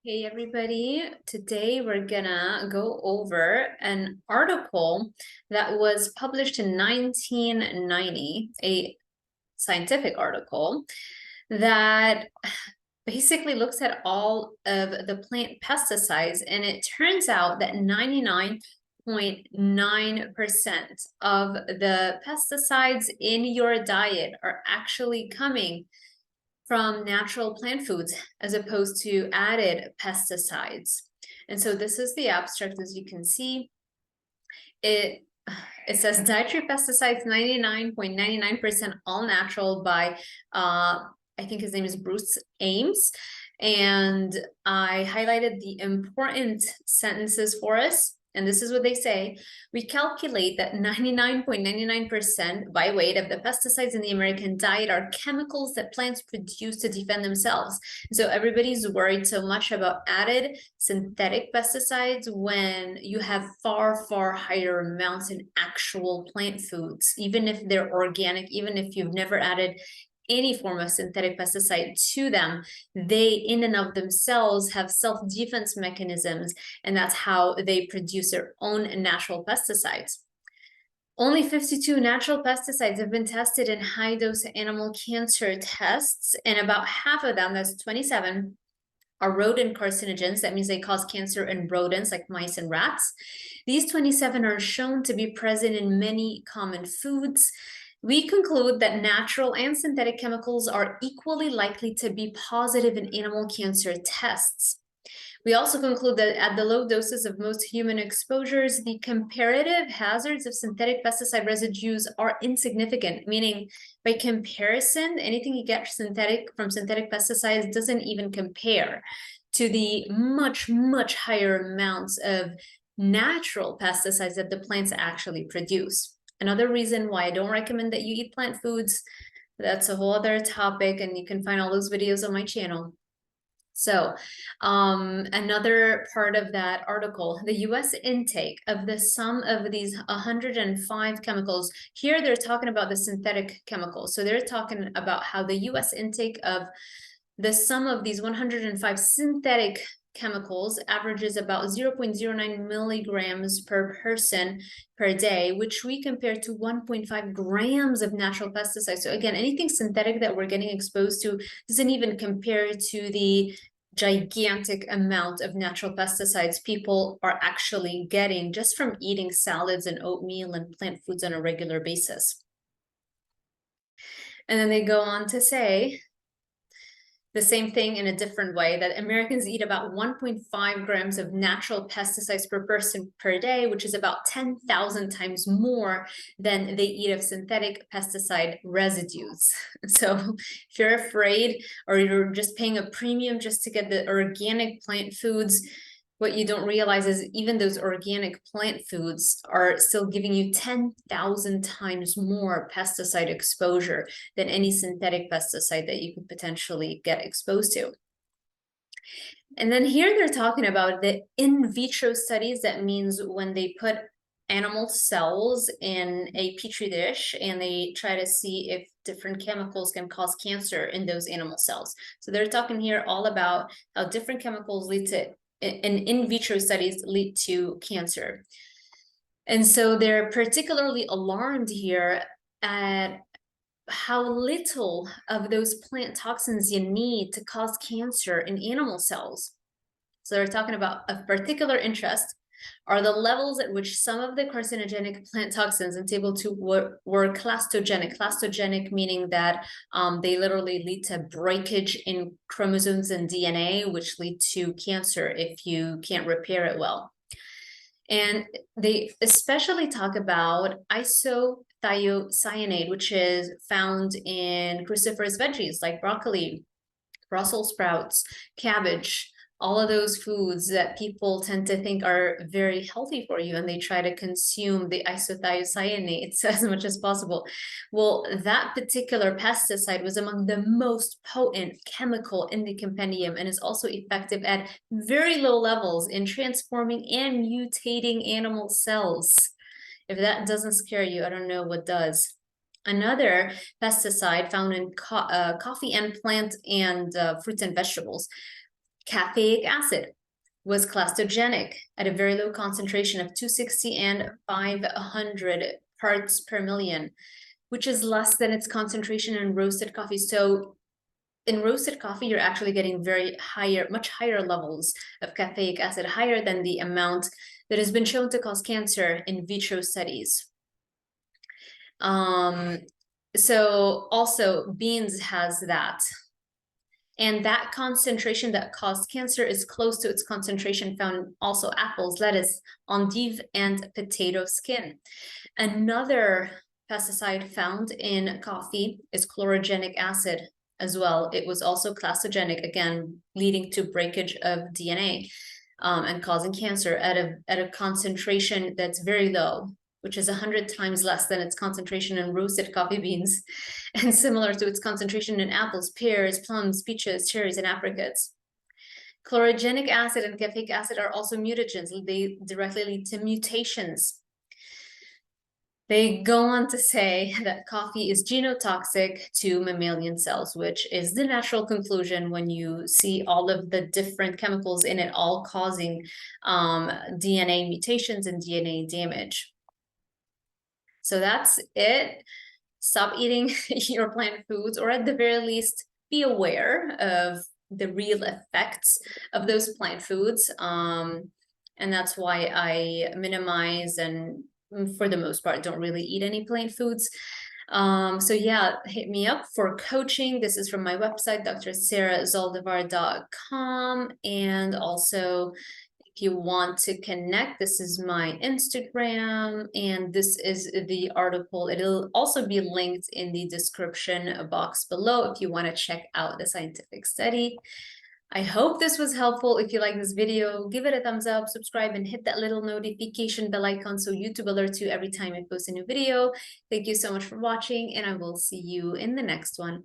Hey everybody, today we're gonna go over an article that was published in 1990, a scientific article that basically looks at all of the plant pesticides, and it turns out that 99.9% of the pesticides in your diet are actually coming from natural plant foods as opposed to added pesticides. And so this is the abstract, as you can see. It says dietary pesticides 99.99% all natural by I think his name is Bruce Ames. And I highlighted the important sentences for us. And this is what they say. We calculate that 99.99% by weight of the pesticides in the American diet are chemicals that plants produce to defend themselves. So everybody's worried so much about added synthetic pesticides when you have far, far higher amounts in actual plant foods, even if they're organic, even if you've never added any form of synthetic pesticide to them, they in and of themselves have self-defense mechanisms, and that's how they produce their own natural pesticides. Only 52 natural pesticides have been tested in high-dose animal cancer tests, and about half of them, that's 27, are rodent carcinogens. That means they cause cancer in rodents like mice and rats. These 27 are shown to be present in many common foods. We conclude that natural and synthetic chemicals are equally likely to be positive in animal cancer tests. We also conclude that at the low doses of most human exposures, the comparative hazards of synthetic pesticide residues are insignificant, meaning by comparison, anything you get from synthetic pesticides doesn't even compare to the much, much higher amounts of natural pesticides that the plants actually produce. Another reason why I don't recommend that you eat plant foods, that's a whole other topic, and you can find all those videos on my channel. So another part of that article, the US intake of the sum of these 105 chemicals, here they're talking about the synthetic chemicals. So they're talking about how the US intake of the sum of these 105 synthetic chemicals averages about 0.09 milligrams per person per day, which we compare to 1.5 grams of natural pesticides. So again, anything synthetic that we're getting exposed to doesn't even compare to the gigantic amount of natural pesticides people are actually getting just from eating salads and oatmeal and plant foods on a regular basis. And then they go on to say the same thing in a different way, that Americans eat about 1.5 grams of natural pesticides per person per day, which is about 10,000 times more than they eat of synthetic pesticide residues. So if you're afraid or you're just paying a premium just to get the organic plant foods, what you don't realize is even those organic plant foods are still giving you 10,000 times more pesticide exposure than any synthetic pesticide that you could potentially get exposed to. And then here they're talking about the in vitro studies. That means when they put animal cells in a petri dish and they try to see if different chemicals can cause cancer in those animal cells. So they're talking here all about how different chemicals lead to in vitro studies lead to cancer. And so they're particularly alarmed here at how little of those plant toxins you need to cause cancer in animal cells. So they're talking about of particular interest are the levels at which some of the carcinogenic plant toxins in table 2 were clastogenic. Clastogenic meaning that they literally lead to breakage in chromosomes and DNA, which lead to cancer if you can't repair it well. And they especially talk about isothiocyanate, which is found in cruciferous veggies like broccoli, Brussels sprouts, cabbage, all of those foods that people tend to think are very healthy for you, and they try to consume the isothiocyanates as much as possible. Well, that particular pesticide was among the most potent chemical in the compendium and is also effective at very low levels in transforming and mutating animal cells. If that doesn't scare you, I don't know what does. Another pesticide found in coffee and plant and fruits and vegetables Caffeic acid was clastogenic at a very low concentration of 260 and 500 parts per million, which is less than its concentration in roasted coffee. So in roasted coffee, you're actually getting much higher levels of caffeic acid, higher than the amount that has been shown to cause cancer in vitro studies. So also beans has that. And that concentration that caused cancer is close to its concentration found in also apples, lettuce, endive, and potato skin. Another pesticide found in coffee is chlorogenic acid as well. It was also clastogenic, again, leading to breakage of DNA and causing cancer at a concentration that's very low, which is 100 times less than its concentration in roasted coffee beans and similar to its concentration in apples, pears, plums, peaches, cherries, and apricots. Chlorogenic acid and caffeic acid are also mutagens. They directly lead to mutations. They go on to say that coffee is genotoxic to mammalian cells, which is the natural conclusion when you see all of the different chemicals in it all causing DNA mutations and DNA damage. So that's it. Stop eating your plant foods, or at the very least, be aware of the real effects of those plant foods. And that's why I minimize and, for the most part, don't really eat any plant foods. So yeah, hit me up for coaching. This is from my website, drsarahzaldivar.com. And also, if you want to connect, this is my Instagram, and this is the article. It'll also be linked in the description box below if you want to check out the scientific study. I hope this was helpful. If you like this video, give it a thumbs up, subscribe, and hit that little notification bell icon so YouTube alerts you every time I post a new video. Thank you so much for watching, and I will see you in the next one.